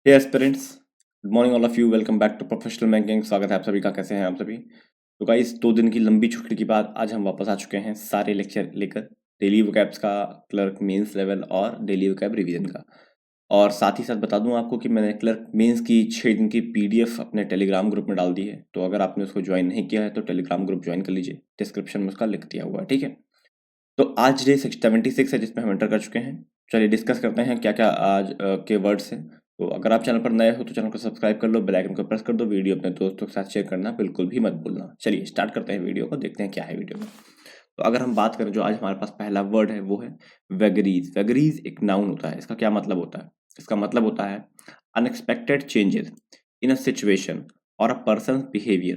Hey aspirants, good morning all of you. Welcome back to professional banking. स्वागत है आप सभी का। कैसे हैं आप सभी? तो गाइस, 2 दिन की लंबी छुट्टी के बाद आज हम वापस आ चुके हैं सारे लेक्चर लेकर, डेली वोकैब्स का, क्लर्क मेंस लेवल और डेली वोकैब रिवीजन का। और साथ ही साथ बता दूं आपको कि मैंने क्लर्क मेंस की 6 दिन की पीडीएफ अपने टेलीग्राम ग्रुप में डाल दी है। तो अगर आपने उसको ज्वाइन नहीं किया है तो टेलीग्राम ग्रुप ज्वाइन कर लीजिए, डिस्क्रिप्शन में उसका लिंक दिया हुआ है, ठीक है। तो आज डे 76 है जिसमें हम एंटर कर चुके हैं। चलिए डिस्कस करते हैं क्या क्या आज के वर्ड्स हैं। तो अगर आप चैनल पर नए हो तो चैनल को सब्सक्राइब कर लो, बेल आइकन को प्रेस कर दो, वीडियो अपने दोस्तों के साथ शेयर करना बिल्कुल भी मत भूलना। चलिए स्टार्ट करते हैं वीडियो को, देखते हैं क्या है वीडियो में। तो अगर हम बात करें, जो आज हमारे पास पहला वर्ड है वो है वेगरीज। वेगरीज एक नाउन होता है। इसका क्या मतलब होता है? इसका मतलब होता है unexpected changes in a situation और a person behaviour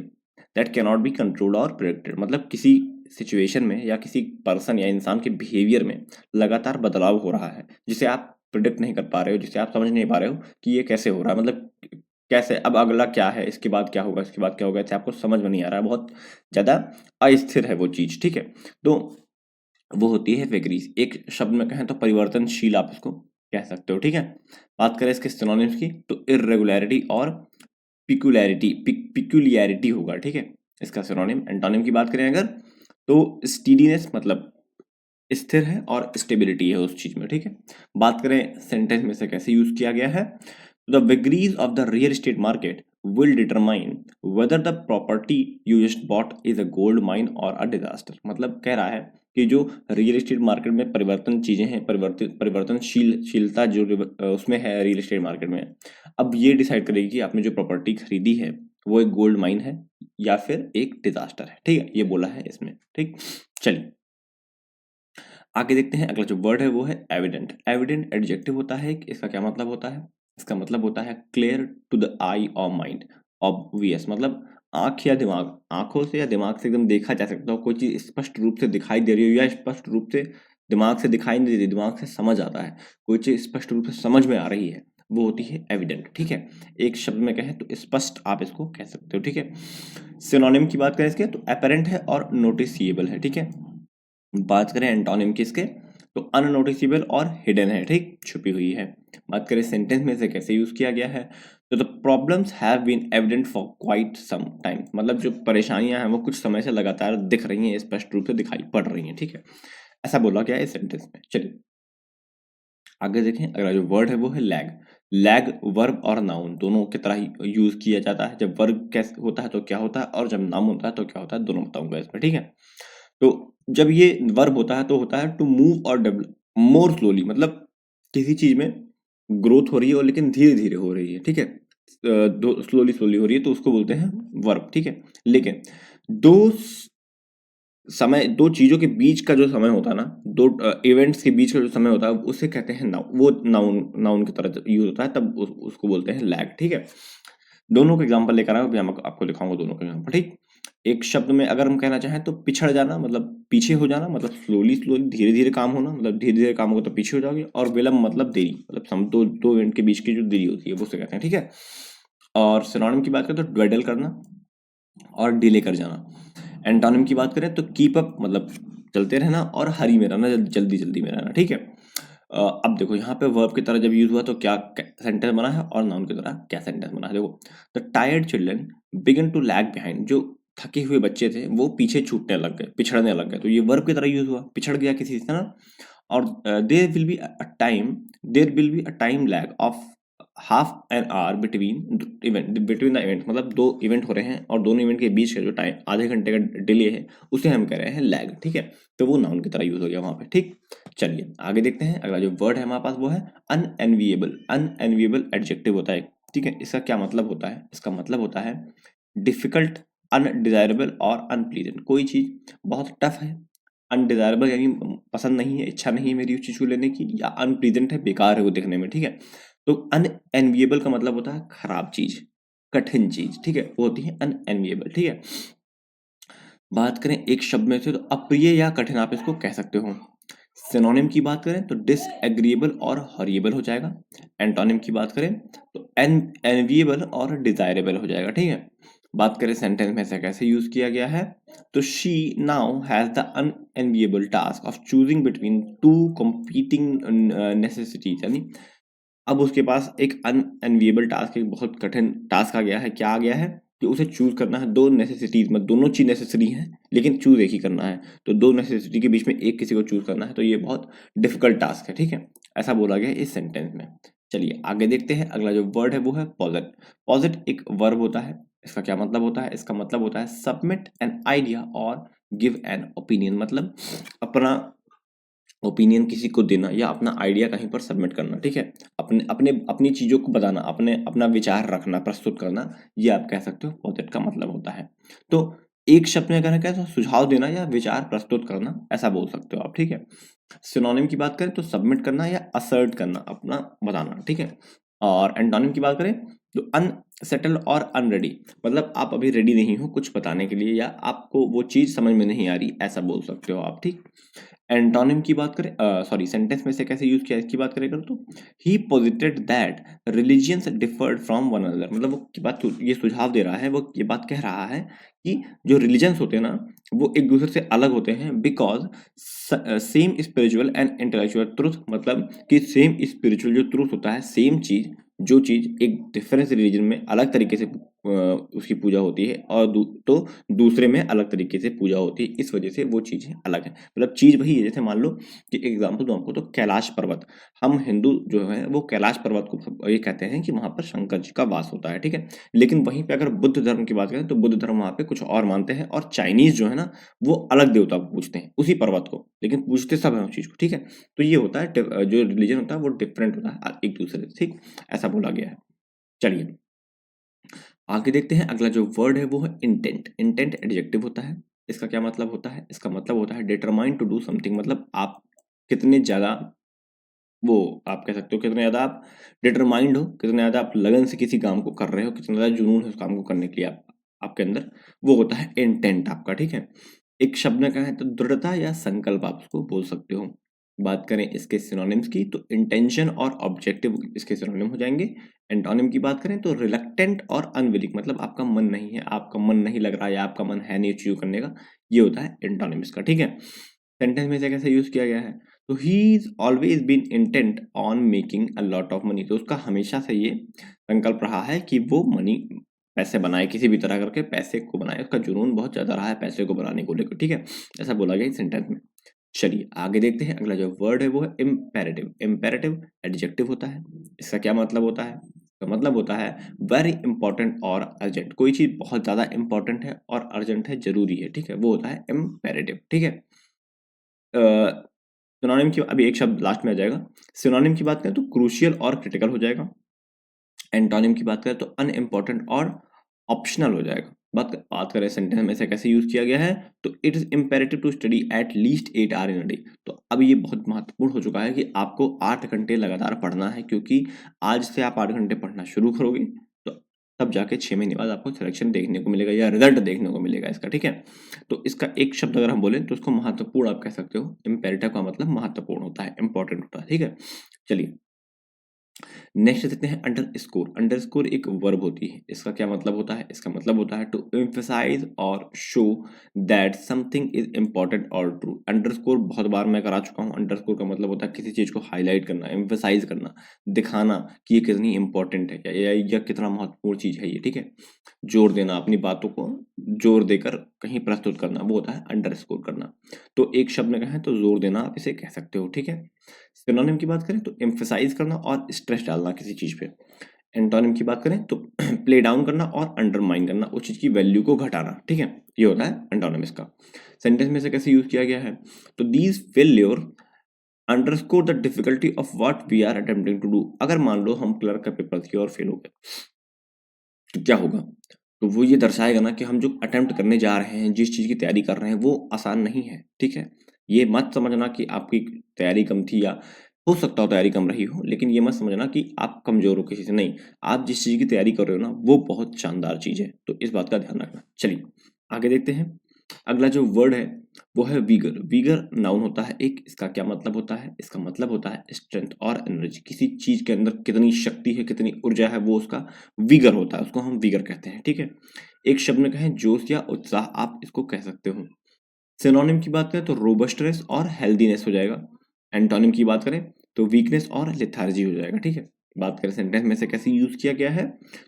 that can not be controlled और प्रेडिक्टेड। मतलब किसी सिचुएशन में या किसी पर्सन या इंसान के बिहेवियर में लगातार बदलाव हो रहा है जिसे आप प्रिडिक्ट नहीं कर पा रहे हो, जिसे आप समझ नहीं पा रहे हो कि ये कैसे हो रहा है। मतलब कैसे, अब अगला क्या है, इसके बाद क्या होगा, इसके बाद क्या होगा, इसे आपको समझ में नहीं आ रहा है। बहुत ज़्यादा अस्थिर है वो चीज़, ठीक है। तो वो होती है वेगरीज। एक शब्द में कहें तो परिवर्तनशील आप इसको कह सकते हो, ठीक है। बात करें इसके सिनोनिम्स की तो इरेगुलरिटी और पिक्यूलियरिटी होगा, ठीक है, इसका सिनोनिम। एंटोनिम की बात करें अगर तो स्टीडीनेस मतलब स्थिर है और स्टेबिलिटी है उस चीज में, ठीक है। बात करें सेंटेंस में से कैसे यूज किया गया है, the vagaries of the real estate market will determine whether the property you just bought is a gold mine और अ डिजास्टर। मतलब कह रहा है कि जो रियल एस्टेट मार्केट में परिवर्तन चीजें हैं, परिवर्तनशीलता जो उसमें है रियल एस्टेट मार्केट में, अब ये डिसाइड करेगी कि आपने जो प्रॉपर्टी खरीदी है वो एक गोल्ड माइन है या फिर एक डिजास्टर है, ठीक है। ये बोला है इसमें, ठीक। चलिए आगे देखते हैं। अगला जो वर्ड है वो है एविडेंट। एविडेंट एडजेक्टिव होता है। इसका क्या मतलब होता है? इसका मतलब होता है क्लियर टू द आई और माइंड, ऑब्वियस। मतलब आंख या दिमाग, आंखों से या दिमाग से एकदम देखा जा सकता हो, कोई चीज स्पष्ट रूप से दिखाई दे रही हो या स्पष्ट रूप से दिमाग से दिखाई नहीं दे रही, दिमाग से समझ आता है, कोई चीज स्पष्ट रूप से समझ में आ रही है, वो होती है एविडेंट, ठीक है। एक शब्द में कहें तो स्पष्ट आप इसको कह सकते हो, ठीक है। सिनोनिम की बात करें इसके तो अपेरेंट है और नोटिसिएबल है, ठीक है। बात करें एंटोनिम की इसके तो अननोटिसेबल और हिडन है, ठीक, छुपी हुई है। बात करें सेंटेंस में से कैसे यूज किया गया है तो the problems have been evident for quite some time. मतलब जो परेशानियां हैं वो कुछ समय से लगातार दिख रही हैं, स्पष्ट रूप से दिखाई पड़ रही हैं, ठीक है। ऐसा बोला गया है इस सेंटेंस में। चलिए आगे देखें। अगला जो वर्ड है वो है लैग। लैग वर्ब और नाउन दोनों की तरह ही यूज किया जाता है। जब वर्ब कैसे होता है तो क्या होता है, और जब नाउन होता है तो क्या होता है, दोनों बताऊंगा इसमें, ठीक है। तो जब ये वर्ब होता है तो होता है टू मूव और डेवलप मोर स्लोली। मतलब किसी चीज में ग्रोथ हो रही है और लेकिन धीरे धीरे हो रही है, ठीक है। दो स्लोली स्लोली हो रही है तो उसको बोलते हैं वर्ब, ठीक है। लेकिन दो समय, दो चीजों के बीच का जो समय होता है ना, दो इवेंट्स के बीच का जो समय होता है उसे कहते हैं नाउन। वो नाउन नाउन की तरह यूज होता है, तब उसको बोलते हैं लैग, ठीक है। दोनों के एग्जांपल लेकर आया, मैं आपको दिखाऊंगा दोनों के एग्जांपल, ठीक। एक शब्द में अगर हम कहना चाहें तो पिछड़ जाना मतलब पीछे हो जाना, मतलब स्लोली स्लोली धीरे धीरे काम होना, मतलब धीरे धीरे काम होगा तो पीछे हो जाओगे। और विलंब मतलब देरी, मतलब दो दो इवेंट के बीच की जो देरी होती है वो उसे कहते हैं, ठीक है। और सिनोनिम की बात करें तो ड्वेडल करना और डिले कर जाना। एंटोनिम की बात करें तो कीप अप मतलब चलते रहना, और हरी में रहना, जल्दी जल्दी में रहना, ठीक है। अब देखो यहाँ पे वर्ब की तरह जब यूज हुआ तो क्या सेंटेंस बना है, और नाउन की तरह क्या सेंटेंस बना है। देखो, the tired children began to lag behind. जो थके हुए बच्चे थे वो पीछे छूटने लग गए, पिछड़ने लग गए। तो ये वर्ब की तरह यूज हुआ, पिछड़ गया किसी से ना। और there will be a time lag of half an hour between the event. मतलब दो इवेंट हो रहे हैं और दोनों इवेंट के बीच का जो टाइम आधे घंटे का डिले है उसे हम कह रहे हैं लैग, ठीक है। तो वो नाउन की तरह यूज हो गया वहां पे, ठीक। चलिए आगे देखते हैं। अगला जो वर्ड है हमारे पास वो है अनएनविएबल। अनएनविएबल एडजेक्टिव होता है, ठीक है। इसका क्या मतलब होता है? इसका मतलब होता है डिफिकल्ट, अनडिजायरेबल और अनप्लीजेंट। कोई चीज बहुत टफ है, अनडिजायरेबल यानी पसंद नहीं है, इच्छा नहीं है मेरी उस चीज को लेने की, या अनप्लीजेंट है, बेकार है वो देखने में, ठीक है। तो अनएनविएबल का मतलब होता है खराब चीज, कठिन चीज, ठीक है, वो होती है अनएनविएबल, ठीक है। बात करें एक शब्द में से तो अप्रिय या कठिन आप इसको कह सकते हो। सिनोनिम की बात करें तो डिसएग्रीएबल और हॉरिएबल हो जाएगा। एंटोनिम की बात करें तो एनविएबल और डिजायरेबल हो जाएगा, ठीक है। बात करें सेंटेंस में से कैसे यूज किया गया है तो she now has the unenviable task of choosing between two competing necessities. यानी अब उसके पास एक अनएनविएबल टास्क, एक बहुत कठिन टास्क आ गया है। क्या आ गया है कि उसे चूज करना है दो नेसेसिटीज में, दोनों चीज नेसेसरी हैं लेकिन चूज एक ही करना है। तो दो नेसेसिटी के बीच में एक किसी को चूज करना है, तो ये बहुत डिफिकल्ट टास्क है, ठीक है। ऐसा बोला गया है इस सेंटेंस में। चलिए आगे देखते हैं। अगला जो वर्ड है वो है पॉजिट। पॉजिट एक वर्ब होता है। इसका क्या मतलब होता है? इसका मतलब होता है सबमिट एन आइडिया और गिव एन ओपिनियन। मतलब अपना ओपिनियन किसी को देना या अपना आइडिया कहीं पर सबमिट करना, ठीक है। अपने अपने अपनी चीजों को बताना, अपने अपना विचार रखना, प्रस्तुत करना, ये आप कह सकते हो पॉजिट का मतलब होता है। तो एक शब्द में कहना क्या है, तो सुझाव देना या विचार प्रस्तुत करना, ऐसा बोल सकते हो आप, ठीक है। सिनोनिम की बात करें तो सबमिट करना या असर्ट करना, अपना बताना, ठीक है। और एंटोनिम की बात करें तो अनसेटल और अनरेडी, मतलब आप अभी रेडी नहीं हो कुछ बताने के लिए या आपको वो चीज समझ में नहीं आ रही, ऐसा बोल सकते हो आप, ठीक। एंटोनिम की बात करें, सॉरी सेंटेंस में से कैसे यूज किया इसकी बात करें तो he posited that religions differed from one another, मतलब वो की बात ये सुझाव दे रहा है, वो ये बात कह रहा है कि जो रिलीजन्स होते हैं ना वो एक दूसरे से अलग होते हैं because same spiritual and intellectual truth, मतलब कि सेम स्पिरिचुअल जो ट्रुथ होता है, सेम चीज जो चीज एक डिफरेंस रिलीजन में अलग तरीके से उसकी पूजा होती है और तो दूसरे में अलग तरीके से पूजा होती है, इस वजह से वो चीजें अलग है। मतलब चीज वही है, जैसे मान लो कि एग्जाम्पल दूं आपको तो कैलाश पर्वत, हम हिंदू जो है वो कैलाश पर्वत को ये कहते हैं कि वहां पर शंकर जी का वास होता है, ठीक है। लेकिन वहीं पे अगर बुद्ध धर्म की बात करें तो बुद्ध धर्म वहां पे कुछ और मानते हैं, और चाइनीज जो है ना वो अलग देवता को पूजते हैं उसी पर्वत को, लेकिन पूजते सब है उस चीज को, ठीक है। तो ये होता है जो रिलीजन होता है वो डिफरेंट होता है एक दूसरे से, ठीक, ऐसा बोला गया है। चलिए आगे देखते हैं। अगला जो वर्ड है वो है इंटेंट। इंटेंट एडजेक्टिव होता है। इसका क्या मतलब होता है? इसका मतलब होता है डिटरमाइन टू डू समथिंग, मतलब आप कितने ज्यादा वो आप कह सकते हो कितने ज्यादा आप डिटरमाइंड हो, कितने ज्यादा आप लगन से किसी काम को कर रहे हो, कितना ज्यादा जुनून है उस काम को करने के लिए आप आपके अंदर, वो होता है इंटेंट आपका, ठीक है। एक शब्द में कहें तो दृढ़ता या संकल्प आप उसको बोल सकते हो। बात करें इसके सिनोनिम्स की तो इंटेंशन और ऑब्जेक्टिव इसके सिनोनिम हो जाएंगे। एंटोनिम की बात करें तो रिलक्टेंट और अनविलिंग, मतलब आपका मन नहीं है, आपका मन नहीं लग रहा या आपका मन है नहीं चीज करने का, ये होता है एंटोनिम इसका, ठीक है। सेंटेंस में से कैसे यूज किया गया है तो he is always been intent on making a lot of money, तो उसका हमेशा से ये संकल्प रहा है कि वो मनी पैसे बनाए, किसी भी तरह करके पैसे को बनाए, उसका जुनून बहुत ज्यादा रहा है पैसे को बनाने को लेकर, ठीक है। ऐसा बोला गया इस सेंटेंस में। चलिए आगे देखते हैं। अगला जो वर्ड है वो है इम्पेरेटिव। इम्पेरेटिव एडजेक्टिव होता है। इसका क्या मतलब होता है? इसका मतलब होता है वेरी इंपॉर्टेंट और अर्जेंट, कोई चीज बहुत ज्यादा इंपॉर्टेंट है और अर्जेंट है, जरूरी है, ठीक है, वो होता है इम्पेरेटिव, ठीक है। सिनोनिम की अभी एक शब्द लास्ट में आ जाएगा। सिनोनिम की बात करें तो क्रूशियल और क्रिटिकल हो जाएगा। एंटोनिम की बात करें तो अनइम्पॉर्टेंट और ऑप्शनल हो जाएगा। बात करें सेंटेंस में से कैसे यूज किया गया है तो it is imperative to study at least 8 hour in a day. तो अब ये बहुत महत्वपूर्ण हो चुका है कि आपको 8 घंटे लगातार पढ़ना है, क्योंकि आज से आप 8 घंटे पढ़ना शुरू करोगे तो तब जाके 6 महीने बाद आपको सिलेक्शन देखने को मिलेगा या रिजल्ट देखने को मिलेगा इसका, ठीक है। तो इसका एक शब्द अगर हम बोले तो उसको महत्वपूर्ण आप कह सकते हो। इम्पेरेटिव का मतलब महत्वपूर्ण होता है, इंपॉर्टेंट होता है, ठीक है। चलिए नेक्स्ट देखते हैं अंडर स्कोर। अंडर स्कोर एक वर्ब होती है। इसका क्या मतलब होता है? इसका मतलब होता है टू एम्फसाइज और show that something is important और ट्रू। अंडर स्कोर बहुत बार मैं करा चुका हूँ। अंडर स्कोर का मतलब होता है किसी चीज को हाईलाइट करना, एम्फसाइज करना, दिखाना कि ये कितनी इंपॉर्टेंट है या कितना महत्वपूर्ण चीज है ये, ठीक है। जोर देना, अपनी बातों को जोर देकर कहीं प्रस्तुत करना, वो होता है अंडर स्कोर करना। तो एक शब्द में कहें तो जोर देना आप इसे कह सकते हो, ठीक है। सिनोनिम की बात करें तो एम्फसाइज करना और स्ट्रेस डालना किसी चीज पे। एंटोनिम की बात करें तो प्ले डाउन करना और अंडरमाइन करना, उस चीज की वैल्यू को घटाना, ठीक है, ये होता है एंटोनिम इसका। सेंटेंस में से कैसे यूज किया गया है तो these failure underscore the difficulty of what we are attempting to do. अगर मान लो हम क्लर्क का पेपर दिए और फेल हो गए तो क्या होगा? तो वो ये दर्शाएगा ना कि हम जो अटेम्प्ट करने जा रहे हैं, जिस चीज की तैयारी कर रहे हैं वो आसान नहीं है, ठीक है। ये मत समझना कि आपकी तैयारी कम थी या हो सकता हो तैयारी कम रही हो, लेकिन ये मत समझना कि आप कमजोर हो किसी से, नहीं। आप जिस चीज की तैयारी कर रहे हो ना वो बहुत शानदार चीज है, तो इस बात का ध्यान रखना। चलिए आगे देखते हैं। अगला जो वर्ड है वो है वीगर। वीगर नाउन होता है एक। इसका क्या मतलब होता है? इसका मतलब होता है स्ट्रेंथ और एनर्जी, किसी चीज के अंदर कितनी शक्ति है, कितनी ऊर्जा है, वो उसका वीगर होता है, उसको हम वीगर कहते हैं, ठीक है। एक शब्द में कहें जोश या उत्साह, आप इसको कह सकते हो। सिनोनिम की बात करें तो रोबस्टनेस और हेल्दीनेस हो जाएगा। एंटोनिम की बात करें तो वीकनेस और लेथार्जी हो जाएगा, ठीक है। बात करें सेंटेंस में से कैसे यूज किया गया है,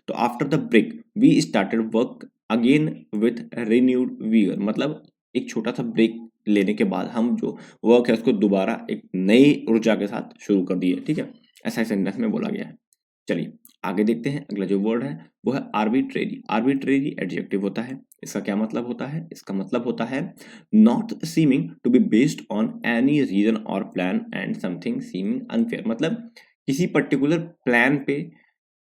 तो after the break we started work again with renewed vigour, मतलब एक छोटा सा ब्रेक लेने के बाद हम जो वर्क है उसको दोबारा एक नई ऊर्जा के साथ शुरू कर दिए, ठीक है, ऐसा सेंटेंस में बोला गया है। चलिए आगे देखते हैं, अगला जो वर्ड है वो है आर्बिट्रेरी। आर्बिट्रेरी एडजेक्टिव होता है, इसका क्या मतलब होता है, इसका मतलब होता है not seeming to be based on any reason और plan and something seeming unfair, मतलब किसी पर्टिकुलर प्लान पे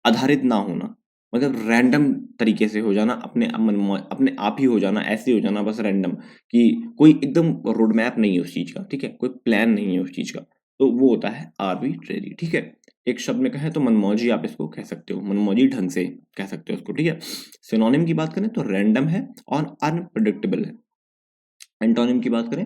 आधारित ना होना, मतलब रैंडम तरीके से हो जाना, अपने आप ही हो जाना, ऐसे हो जाना बस रैंडम, कि कोई एकदम रोड मैप नहीं है उस चीज का, ठीक है, कोई प्लान नहीं है उस चीज का, तो वो होता है आर्बिट्रेरी, ठीक है। एक शब्द में कहें तो मनमौजी आप इसको कह सकते हो, मनमौजी ढंग से कह सकते हो उसको, ठीक है। सिनोनिम की बात करें तो रैंडम है और अनप्रेडिक्टेबल है। एंटोनिम की बात करें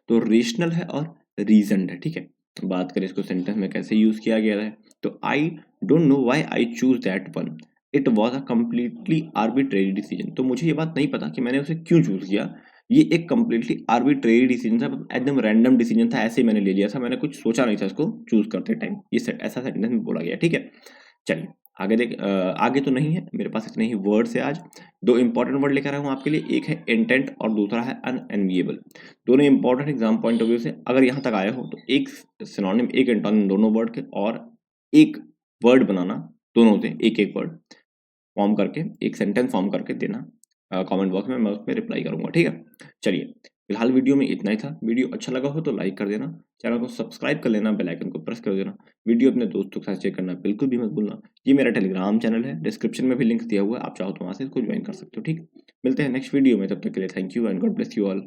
तो रेशनल है और रीजनड है, ठीक है। बात करें इसको सेंटेंस में कैसे यूज किया गया है, तो I don't know why I choose that one, it was a completely arbitrary decision, तो मुझे ये बात नहीं पता कि मैंने उसे क्यों चूज किया, ये एक कंप्लीटली आर्बिट्रेरी डिसीजन था, एकदम रैंडम डिसीजन था, ऐसे ही मैंने ले लिया था, मैंने कुछ सोचा नहीं था इसको चूज करते टाइम, ये ऐसा सेंटेंस में बोला गया, ठीक है। चलिए आगे तो नहीं है मेरे पास, इतने ही वर्ड्स है आज। दो इंपॉर्टेंट वर्ड लेकर आया हूँ आपके लिए, एक है इंटेंट और दूसरा है अनएनविएबल। दोनों important exam point of view से, अगर यहाँ तक आए हो तो एक सिनोनिम एक एंटोनिम दोनों वर्ड के, और एक वर्ड बनाना दोनों से एक एक वर्ड फॉर्म करके एक सेंटेंस फॉर्म करके देना कमेंट बॉक्स में, मैं उसमें रिप्लाई करूंगा, ठीक है। चलिए फिलहाल वीडियो में इतना ही था, वीडियो अच्छा लगा हो तो लाइक कर देना, चैनल को सब्सक्राइब कर लेना, बेल आइकन को प्रेस कर देना, वीडियो अपने दोस्तों के साथ शेयर करना बिल्कुल भी मत भूलना। ये मेरा टेलीग्राम चैनल है, डिस्क्रिप्शन में भी लिंक दिया हुआ है, आप चाहो तो वहाँ से इसको ज्वाइन कर सकते हो, ठीक। मिलते हैं नेक्स्ट वीडियो में, तब तक के लिए thank you and God bless you all.